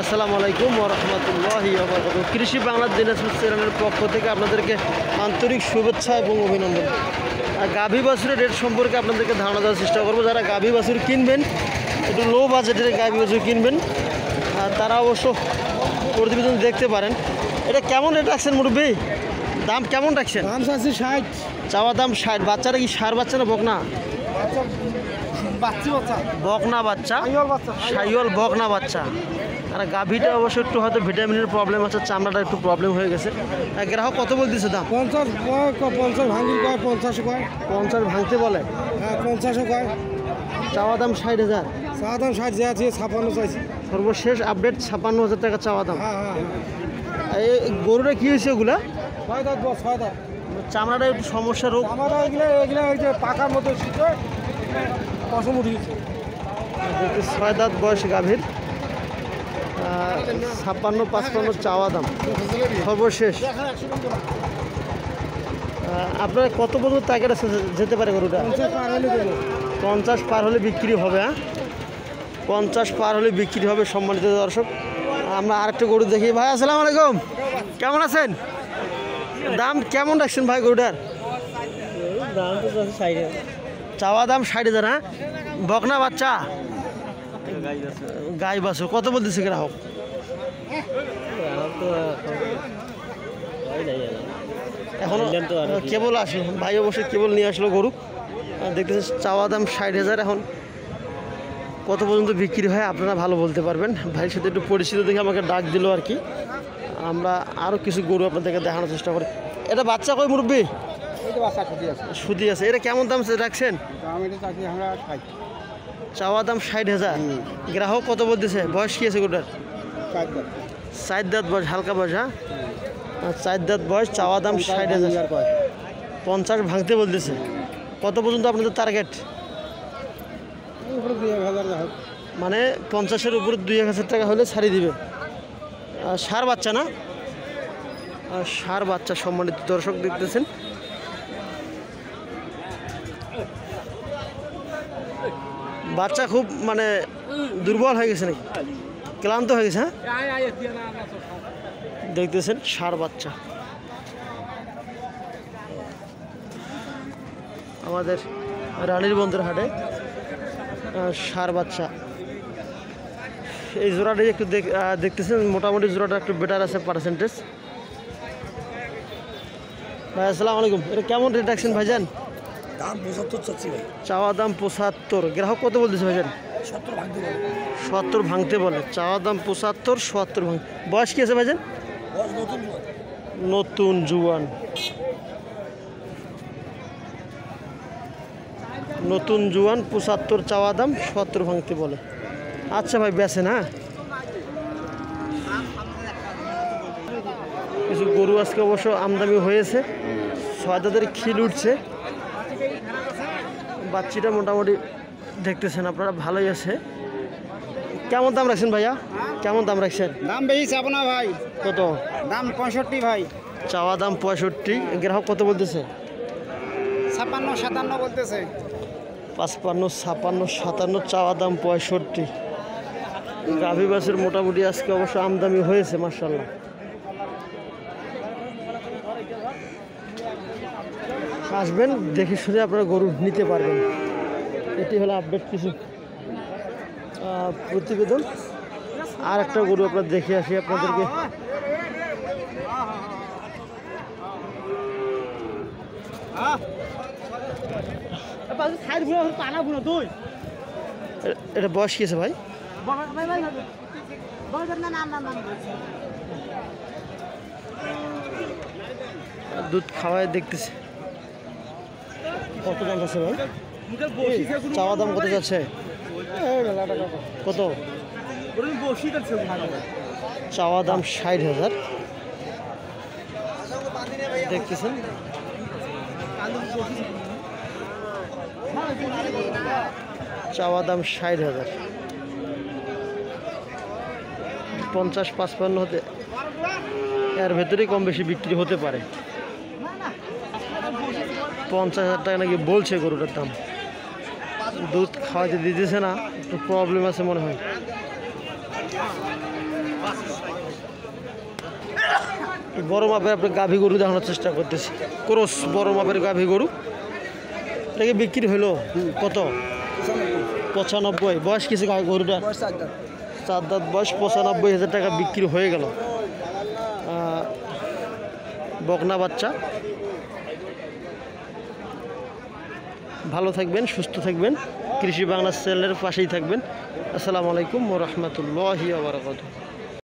আসসালামু আলাইকুম ওয়া রাহমাতুল্লাহি ওয়া বারাকাতুহু। কৃষি বাংলা দিনাজপুর চ্যানেলের পক্ষ থেকে আপনাদেরকে আন্তরিক শুভেচ্ছা এবং অভিনন্দন। আর গাভী বাছুরের রেট সম্পর্কে আপনাদেরকে ধারণা দেওয়ার চেষ্টা করবো। যারা গাভী বাছুর কিনবেন, একটু লো বাজেটের গাভী বাছুর কিনবেন, তারা অবশ্য প্রতিবেদন দেখতে পারেন। এটা কেমন রেট রাখছেন মুরব্বী? দাম কেমন রাখছেন? দাম আছে 60। চাওয়া দাম 60। বাচ্চাটা কি ষাঁড় বাচ্চা না বকনা? বকনা বাচ্চা, সাইওয়াল বকনা বাচ্চা। আর গাভীটা অবশ্য একটু হয়তো ভিটামিনের প্রবলেম আছে, চামড়াটা একটু প্রবলেম হয়ে গেছে। গ্রাহক কত বলতেছে দাম? 50 ভাঙি কয়, 50 কয়, 50 ভাঙতে বলে। হ্যাঁ 50 কয়। চাওয়া দাম 60,000। চাওয়া দাম 60 যে আছে 56 চাইছি। সর্বশেষ আপডেট 56,000 টাকা চাওয়া দাম। হ্যাঁ হ্যাঁ এই গরুটা কী হয়েছে ওগুলা? 6 দাঁত বস, 6 দাঁত। চামড়াটা একটু সমস্যা, রোগ। আমরা এগুলো ওই যে পাকার মতো শীতে পশম উঠে গেছে। 6 দাঁত বয়স গাভীর, 56-55 চাওয়া দাম সর্বশেষ। আপনার কত পর্যন্ত টার্গেট যেতে পারে গরুটা? 50 পার হলে বিক্রি হবে। 50 পার হলে বিক্রি হবে। সম্মানিত দর্শক, আমরা আরেকটা গরু দেখি। ভাই আসসালামু আলাইকুম, কেমন আছেন? দাম কেমন রাখছেন ভাই গরুটার? দাম তো 60। চাওয়া দাম 60,000। হ্যাঁ, বকনা বাচ্চা, গাই বাছু। কত বলতেছে গ্রাহক? এখন কেবল আসলো ভাই, অবশ্যই কেবল নিয়ে আসলো গরু। দেখতেছেন চাওয়া দাম 60,000। এখন কত পর্যন্ত বিক্রি হয় আপনারা ভালো বলতে পারবেন। ভাইয়ের সাথে একটু পরিচিত দেখে আমাকে ডাক দিল আর কি। আমরা আরও কিছু গরু আপনাদেরকে দেখানোর চেষ্টা করি। এটা বাচ্চা কই মুরব্বী? সুদি আছে। এটা কেমন দাম রাখছেন? চাওয়া দাম 60,000। গ্রাহক কত বলতেছে? বয়স কি আছে গরুটার? 4 দাঁত বয়স, হালকা বয়স। হ্যাঁ, 4 দাঁত বয়স। চাওয়া দাম 60,000। 50 ভাঙতে বলতেছে। কত পর্যন্ত আপনাদের টার্গেট? মানে 50-এর উপরে 2-1,000 টাকা হলে ছাড়িয়ে দিবে। ষাঁড় বাচ্চা না? ষাঁড় বাচ্চা। সম্মানিত দর্শক দেখতেছেন, বাচ্চা খুব মানে দুর্বল হয়ে গেছে নাকি, ক্লান্ত হয়ে গেছে। হ্যাঁ, দেখতেছেন ষাঁড় বাচ্চা। আমাদের রানীর বন্দর হাটে ষাঁড় বাচ্চা। এই জোড়াটাই একটু দেখতেছেন, মোটামুটি জোড়াটা একটু বেটার আছে পার্সেন্টেজ। ভাই আসসালামু আলাইকুম, এটা কেমন রেট রাখছেন ভাইজান? দাম 75 চাচ্ছি ভাই। চাওয়া দাম 75। গ্রাহক কত বলতেছে ভাইজান? 70 ভাঙতে বলে। 70 ভাঙতে বলে। চাওয়া দাম 75, 70 ভাঙ। বয়স কি আছে ভাইজান? বয়স নতুন জুয়ান। নতুন জুয়ান 75 চাওয়া দাম, 70 ভাঙতে বলে। আচ্ছা ভাই, বেচেন। হ্যাঁ, কিছু গরু আজকে অবশ্য আমদানি হয়েছে। 6 দাঁতের খিল উঠছে। বাচ্চিটা মোটামুটি দেখতেছেন আপনারা, ভালোই আছে। কেমন দাম রাখছেন ভাইয়া? কেমন দাম রাখছেন? দাম বেশি চাবো না ভাই। কত? দাম 65 ভাই। চাওয়া দাম 65। গ্রাহক কত বলতেছে? 56-57 বলতেছে। 55, 56, 57। চাওয়া দাম 65। গাভী বাছুর মোটামুটি আজকে অবশ্য আমদানি হয়েছে মাশাআল্লাহ। আসবেন, দেখে শুনে আপনারা গরু নিতে পারবেন। এটি হলো আপডেট কিছু প্রতিবেদন। আর একটা গরু আপনারা দেখে আসি আপনাদেরকে। এটা বয়স কি আছে ভাই? দুধ খাওয়ায় দেখতেছি। কত দাম আছে ভাই? চাওয়া দাম কত যাচ্ছে? কত? চাওয়া দাম 60,000। দেখতেছেন চাওয়া দাম 60,000। 50-55 হতে, এর ভেতরেই কম বেশি বিক্রি হতে পারে। 50,000 টাকা নাকি বলছে গরুটার দাম। দুধ খাওয়াতে দিতেছে না, একটু প্রবলেম আছে মনে হয়। বড় মাপের আপনি গাভী গরু দেখানোর চেষ্টা করতেছি। ক্রস বড় মাপের গাভী গরু, এটাকে বিক্রি হলো কত? 95। বয়স কিছু গরুটা? 4 দাঁত বয়স, 95,000 টাকা বিক্রি হয়ে গেল। বকনা বাচ্চা। ভালো থাকবেন, সুস্থ থাকবেন, কৃষি বাংলা চ্যানেলের পাশেই থাকবেন। আসসালামু আলাইকুম ওয়া রাহমাতুল্লাহি ওয়া বারাকাতুহু।